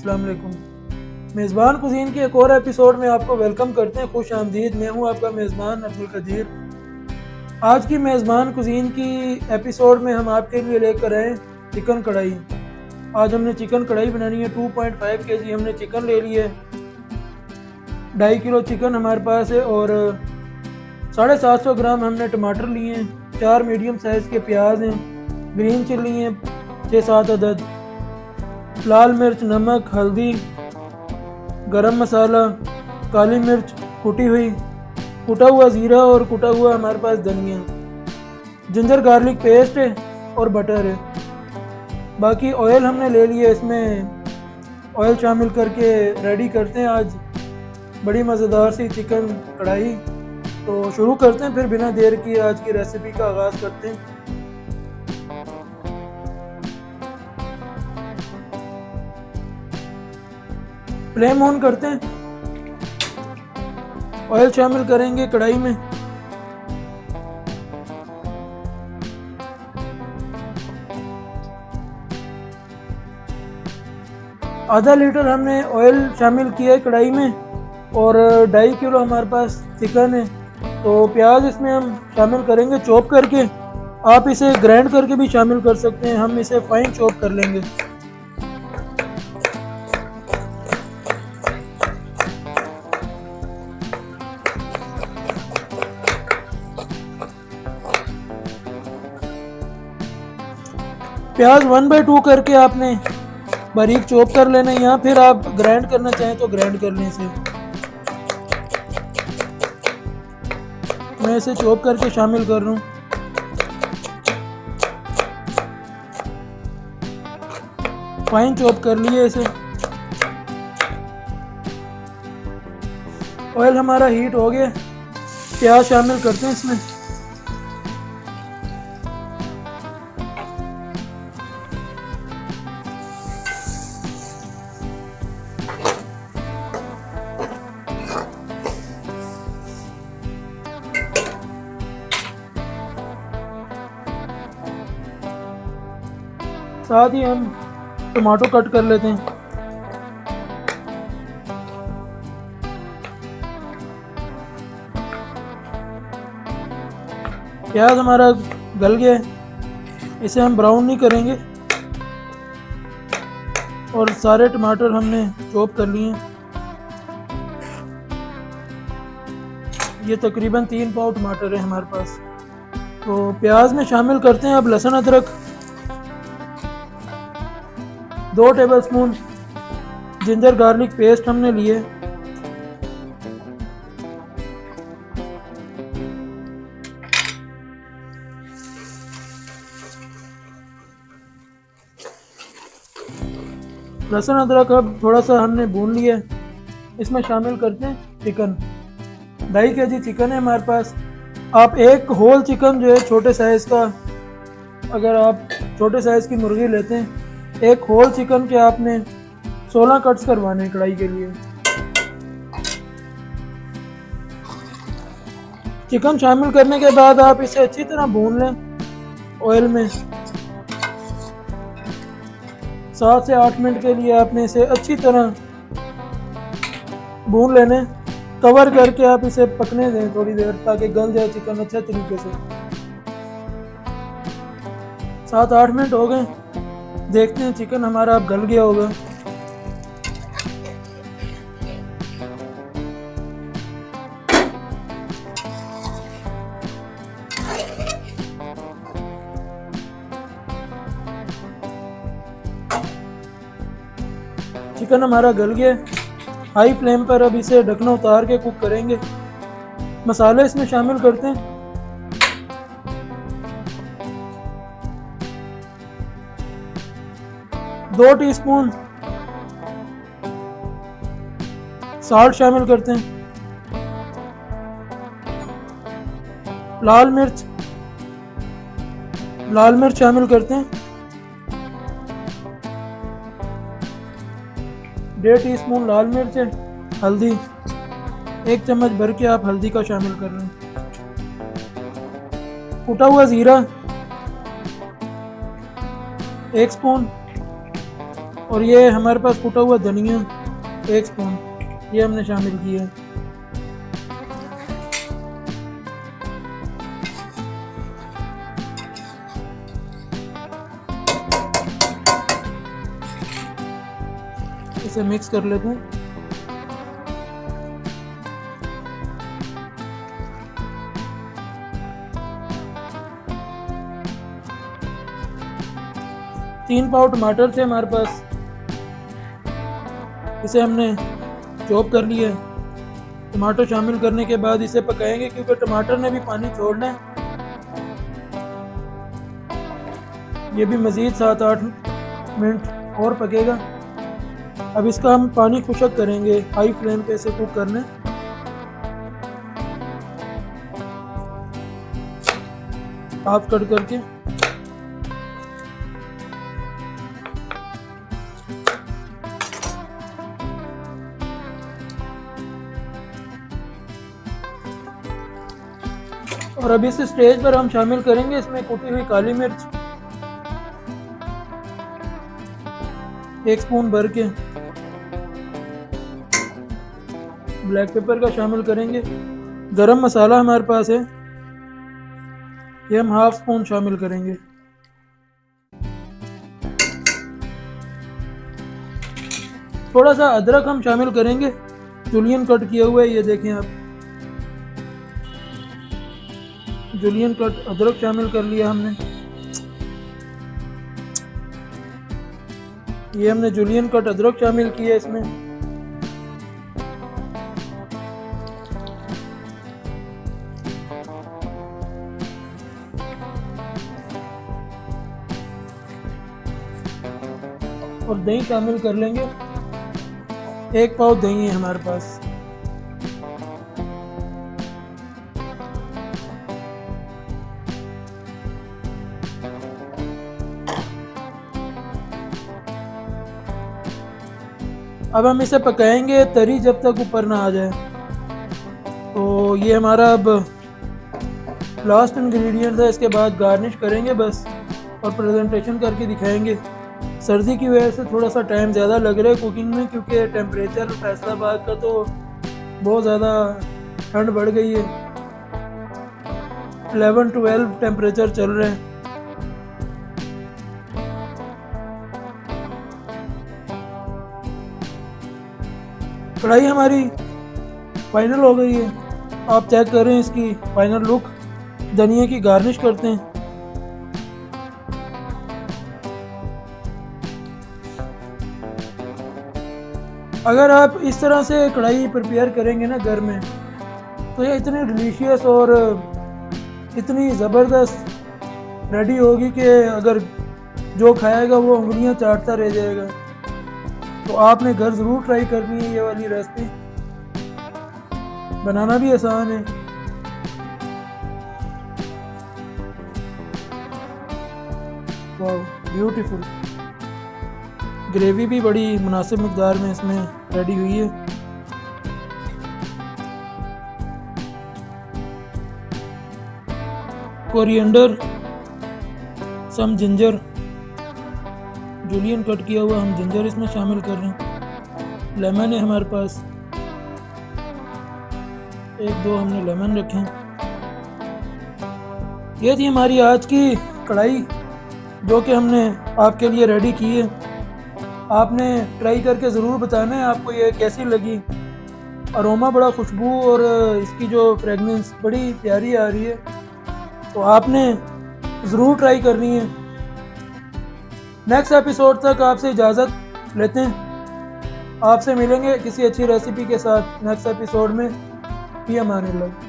अस्सलाम वालेकुम। मेज़बान कुज़ीन के एक और एपिसोड में आपको वेलकम करते हैं, खुश आमदीद। मैं हूं आपका मेज़बान अब्दुल कदीर। आज की मेज़बान कुज़ीन की एपिसोड में हम आपके लिए लेकर आए चिकन कढ़ाई। आज हमने चिकन कढ़ाई बनानी है। 2.5 केजी हमने चिकन ले लिए, 2.5 किलो चिकन हमारे पास है और 750 ग्राम हमने टमाटर लिए हैं, 4 मीडियम साइज़ के प्याज हैं, ग्रीन चिल्ली हैं 6-7 अदद, लाल मिर्च, नमक, हल्दी, गरम मसाला, काली मिर्च कुटी हुई, कुटा हुआ ज़ीरा और कुटा हुआ हमारे पास धनिया, जिंजर गार्लिक पेस्ट है और बटर है। बाकी ऑयल हमने ले लिया, इसमें ऑयल शामिल करके रेडी करते हैं आज बड़ी मज़ेदार सी चिकन कढ़ाई। तो शुरू करते हैं, फिर बिना देर किए आज की रेसिपी का आगाज़ करते हैं। फ्लेम ऑन करते हैं, ऑयल शामिल करेंगे कढ़ाई में। आधा लीटर हमने ऑयल शामिल किया है कढ़ाई में और 2.5 किलो हमारे पास चिकन है। तो प्याज इसमें हम शामिल करेंगे चॉप करके। आप इसे ग्राइंड करके भी शामिल कर सकते हैं, हम इसे फाइन चॉप कर लेंगे। प्याज 1/2 करके आपने बारीक चॉप कर लेना है, या फिर आप ग्राइंड करना चाहें तो ग्राइंड करने से। मैं इसे चॉप करके शामिल कर रहा हूँ। फाइन चॉप कर लिए इसे। ऑयल हमारा हीट हो गया, प्याज शामिल करते हैं इसमें। साथ ही हम टमाटो कट कर लेते हैं। प्याज हमारा गल गया है, इसे हम ब्राउन नहीं करेंगे। और सारे टमाटर हमने चॉप कर लिए हैं। ये तकरीबन 3 पाव टमाटर है हमारे पास। तो प्याज में शामिल करते हैं अब लहसुन अदरक, 2 टेबलस्पून जिंजर गार्लिक पेस्ट हमने लिए, लहसुन अदरक अब थोड़ा सा हमने भून लिया। इसमें शामिल करते हैं चिकन। 2.5 केजी चिकन है हमारे पास। आप एक होल चिकन जो है छोटे साइज़ का, अगर आप छोटे साइज़ की मुर्गी लेते हैं, एक होल चिकन के आपने 16 कट्स करवाने हैं कढ़ाई के लिए। चिकन शामिल करने के बाद आप इसे अच्छी तरह भून लें ऑयल में। 7 से 8 मिनट के लिए आपने इसे अच्छी तरह भून लेने। कवर करके आप इसे पकने दें थोड़ी देर, ताकि गल जाए चिकन अच्छे तरीके से। 7-8 मिनट हो गए, देखते हैं चिकन हमारा अब गल गया होगा। चिकन हमारा गल गया। हाई फ्लेम पर अब इसे ढकना उतार के कुक करेंगे। मसाले इसमें शामिल करते हैं। दो टीस्पून साल्ट शामिल करते हैं। लाल मिर्च शामिल करते हैं। 1.5 टीस्पून लाल मिर्च है। हल्दी 1 चम्मच भर के आप हल्दी का शामिल कर लें। कुटा हुआ ज़ीरा 1 स्पून, और ये हमारे पास कुटा हुआ धनिया 1 स्पून, ये हमने शामिल किया है। इसे मिक्स कर लेते हैं। तीन पाव टमाटर थे हमारे पास, इसे हमने चॉप कर लिया है। टमाटर शामिल करने के बाद इसे पकाएंगे क्योंकि टमाटर ने भी पानी छोड़ना है। ये भी मज़ीद 7-8 मिनट और पकेगा। अब इसका हम पानी खुशक करेंगे, हाई फ्लेम पे इसे कुक करना है। हाफ कट करके और अब इस स्टेज पर हम शामिल करेंगे इसमें कुटी हुई काली मिर्च 1 स्पून भर के, ब्लैक पेपर का शामिल करेंगे। गरम मसाला हमारे पास है, ये हम हाफ स्पून शामिल करेंगे। थोड़ा सा अदरक हम शामिल करेंगे, जुलियन कट किया हुआ है, ये देखें आप, जुलियन कट अदरक शामिल कर लिया हमने। ये हमने जुलियन कट अदरक शामिल किया इसमें। और दही शामिल कर लेंगे, 1 पाव दही है हमारे पास। अब हम इसे पकाएंगे तरी जब तक ऊपर ना आ जाए। तो ये हमारा अब लास्ट इंग्रेडिएंट है, इसके बाद गार्निश करेंगे बस और प्रेजेंटेशन करके दिखाएंगे। सर्दी की वजह से थोड़ा सा टाइम ज़्यादा लग रहा है कुकिंग में, क्योंकि टेम्परेचर फैसलाबाद का तो बहुत ज़्यादा ठंड बढ़ गई है, 11-12 टेम्परेचर चल रहे हैं। कढ़ाई हमारी फाइनल हो गई है, आप चेक करें इसकी फाइनल लुक। धनिया की गार्निश करते हैं। अगर आप इस तरह से कढ़ाई प्रिपेयर करेंगे ना घर में, तो ये इतनी डिलीशियस और इतनी ज़बरदस्त रेडी होगी कि अगर जो खाएगा वो उंगलियां चाटता रह जाएगा। तो आपने घर ज़रूर ट्राई करनी है ये वाली रेसिपी, बनाना भी आसान है। वाह ब्यूटीफुल, ग्रेवी भी बड़ी मुनासिब मिक़दार में इसमें रेडी हुई है। Coriander, some ginger, julienne cut किया हुआ हम जिंजर इसमें शामिल कर रहे हैं। लेमन है हमारे पास, 1-2 हमने लेमन रखे हैं। ये थी हमारी आज की कढ़ाई जो कि हमने आपके लिए रेडी की है। आपने ट्राई करके ज़रूर बताना है आपको ये कैसी लगी। अरोमा बड़ा खुशबू और इसकी जो फ्रेगनेंस बड़ी प्यारी आ रही है, तो आपने ज़रूर ट्राई करनी है। नेक्स्ट एपिसोड तक आपसे इजाज़त लेते हैं, आपसे मिलेंगे किसी अच्छी रेसिपी के साथ नेक्स्ट एपिसोड में। फी अमान अल्लाह।